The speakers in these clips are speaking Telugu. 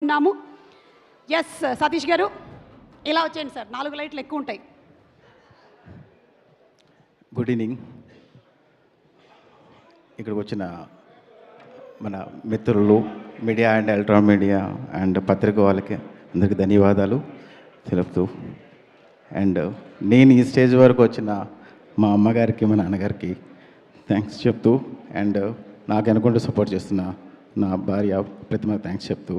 ఉన్నాము. ఎస్ సతీష్ గారు ఇలా వచ్చేయండి సార్, 4 లైట్లు ఎక్కువ ఉంటాయి. Good evening. ఇక్కడికి వచ్చిన మన మిత్రులు, media and electronic media and పత్రిక వాళ్ళకి అందరికీ ధన్యవాదాలు తెలుపుతూ, అండ్ నేను ఈ స్టేజ్ వరకు వచ్చిన మా అమ్మగారికి, మా నాన్నగారికి థ్యాంక్స్ చెప్తూ, అండ్ నాకు అనుకుంటూ సపోర్ట్ చేస్తున్న నా భార్య ప్రతిమకు థ్యాంక్స్ చెప్తూ,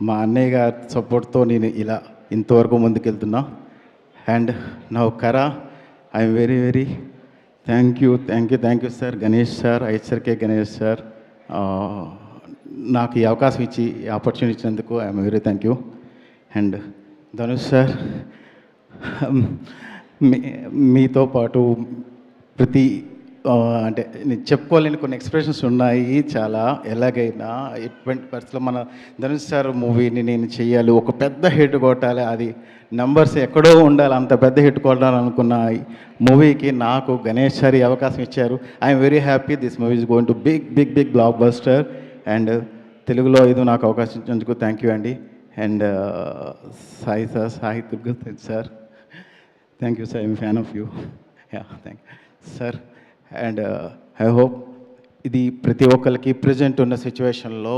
మా అన్నయ్య గారి సపోర్ట్తో నేను ఇలా ఇంతవరకు ముందుకెళ్తున్నా. అండ్ నా కరా I'm very very thank you sir, Ganesh sir, ISRK Ganesh sir, నాకు ఈ అవకాశం ఇచ్చి ఈ ఆపర్చునిటీ ఇచ్చినందుకు I'm very thank you. And Dhanush sir, మీతో పాటు ప్రతి అంటే నేను చెప్పుకోలేని కొన్ని ఎక్స్ప్రెషన్స్ ఉన్నాయి చాలా. ఎలాగైనా ఎటువంటి పరిస్థితుల్లో మన ధనుష్ సార్ మూవీని నేను చెయ్యాలి, ఒక పెద్ద హిట్ కొట్టాలి, అది నంబర్స్ ఎక్కడో ఉండాలి, అంత పెద్ద హిట్ కొట్టాలనుకున్న మూవీకి నాకు గణేష్ సార్ ఈ అవకాశం ఇచ్చారు. I'm very happy. This movie is going to big blockbuster. And తెలుగులో ఇది నాకు అవకాశం ఇచ్చినందుకు థ్యాంక్ యూ అండి. And Sai sir, Sai Durgath sir, thank you sir, I'm fan of you. Ya thank you sir. And I hope ఇది ప్రతి ఒక్కరికి ప్రజెంట్ ఉన్న సిచ్యువేషన్లో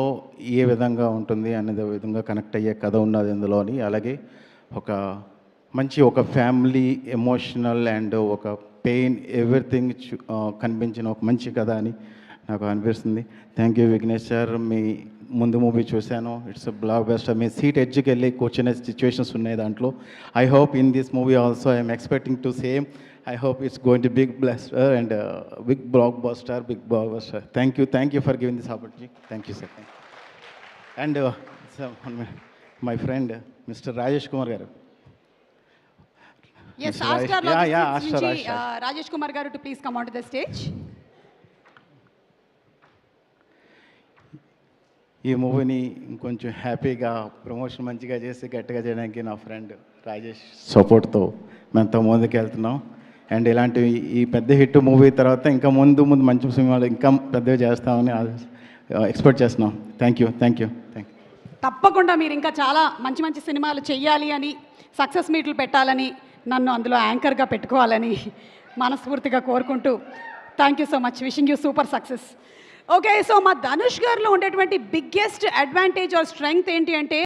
ఏ విధంగా ఉంటుంది అనేది విధంగా కనెక్ట్ అయ్యే కథ ఉన్నది ఇందులోని. అలాగే ఒక ఫ్యామిలీ ఎమోషనల్ అండ్ ఒక పెయిన్ ఎవ్రీథింగ్ కనిపించిన ఒక మంచి కథ అని నాకు అనిపిస్తుంది. Thank you Vignesh sir. మీ ముందు మూవీ చూశాను, ఇట్స్ బ్లాక్ బస్టర్. మీ సీట్ ఎడ్జ్కి వెళ్ళి కూర్చునే సిచ్యువేషన్స్ ఉన్నాయి దాంట్లో. I hope in this movie also I'm expecting to same. I hope it's going to be big blaster and big blockbuster. Thank you for giving this opportunity. Thank you, sir. And my friend, Mr. Rajesh Kumar garu. Yes, Ashtar. Ashtar. Rajesh Kumar garu to please come onto the stage. ఈ మూవీని ఇంకొంచెం హ్యాపీగా ప్రమోషన్ మంచిగా చేసి గట్టిగా చేయడానికి నా ఫ్రెండ్ రాజేష్ సపోర్ట్తో మేమంతా ముందుకు వెళ్తున్నాం. అండ్ ఇలాంటి ఈ పెద్ద హిట్ మూవీ తర్వాత ఇంకా ముందు మంచి సినిమాలు ఇంకా పెద్దగా చేస్తామని ఎక్స్పెక్ట్ చేస్తున్నాం. Thank you. తప్పకుండా మీరు ఇంకా చాలా మంచి సినిమాలు చెయ్యాలి అని, సక్సెస్ మీట్లు పెట్టాలని, నన్ను అందులో యాంకర్గా పెట్టుకోవాలని మనస్ఫూర్తిగా కోరుకుంటూ thank you so much. Wishing you super success. Okay, so మా ధనుష్ గారిలో ఉండేటువంటి బిగ్గెస్ట్ అడ్వాంటేజ్ ఆర్ స్ట్రెంగ్త్ ఏంటి అంటే